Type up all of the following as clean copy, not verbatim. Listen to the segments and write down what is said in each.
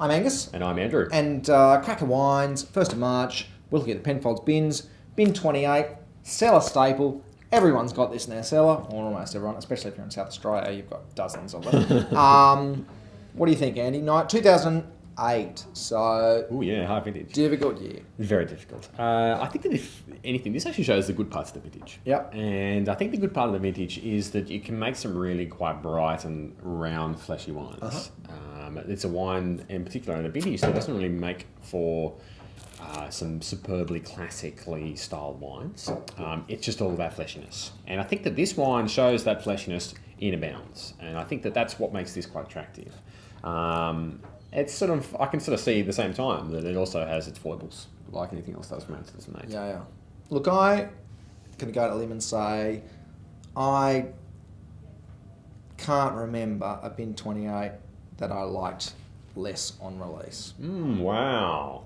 I'm Angus. And I'm Andrew. And Cracka Wines, 1st of March, we're looking at the Penfolds bins. Bin 28, cellar staple. Everyone's got this in their cellar, or almost everyone, especially if you're in South Australia, you've got dozens of them. What do you think, Andy? 2008, so... Oh yeah, high vintage. Difficult year. Very difficult. I think that if anything, this actually shows the good parts of the vintage. Yep. And I think the good part of the vintage is that you can make some really quite bright and round, fleshy wines. It's a wine, in particular in a vintage, that doesn't really make for some superbly classically styled wines. It's just all about fleshiness. And I think that this wine shows that fleshiness in abounds. And I think that that's what makes this quite attractive. It's sort of, I can sort of see at the same time that it also has its foibles, like anything else that was made to this made. Yeah. Look, I can go to limb and say I can't remember a bin 28 that I liked less on release. Wow.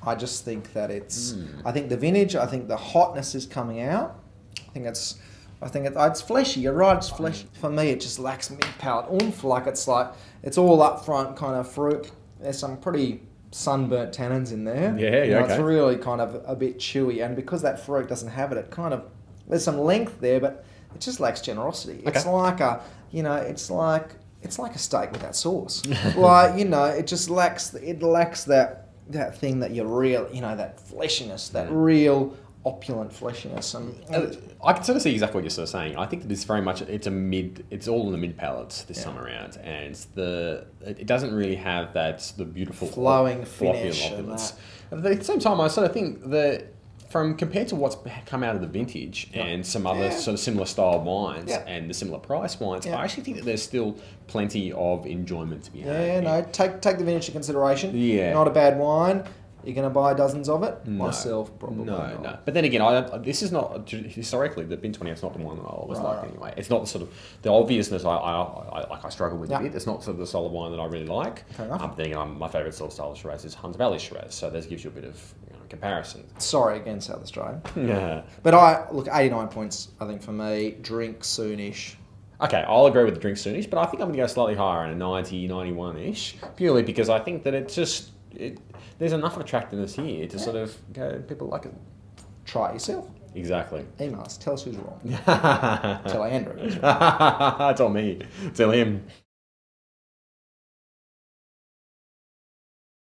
I just think that it's. I think the vintage. I think the hotness is coming out. I think it's fleshy. You're right. It's fleshy. For me, it just lacks mid palate oomph. Like it's all up front kind of fruit. There's some pretty sunburnt tannins in there. Yeah. It's really kind of a bit chewy, and because that fruit doesn't have it, it kind of there's some length there, but it just lacks generosity. It's like a, it's like a steak without sauce. It just lacks. It lacks that thing that you're real. That fleshiness, that real opulent fleshiness. And I can sort of see exactly what you're sort of saying. I think that it's very much it's all in the mid palates this time around, and it doesn't really have the beautiful flowing finish opulence. At the same time, I sort of think that compared to what's come out of the vintage and some other sort of similar style wines and the similar price wines, I actually think that there's still plenty of enjoyment to be had. Take the vintage into consideration. Yeah. Not a bad wine. You're going to buy dozens of it? No. Myself, probably not. No. But then again, this is not, historically, the bin 28 is not the one that I always like anyway. It's not the sort of, the obviousness I struggle with a bit. It's not sort of the solid wine that I really like. Then again, my favourite sort of style of Shiraz is Hunter Valley Shiraz, so this gives you a bit of comparison. Sorry again, South Australia. Yeah. But 89 points, I think, for me. Drink soonish. Okay, I'll agree with the drink soonish, but I think I'm going to go slightly higher in a 90, 91-ish, purely because I think that there's enough attractiveness here to sort of go, people like it. Try it yourself. Exactly. Email us. Tell us who's wrong. Tell Andrew. Tell me. Tell him.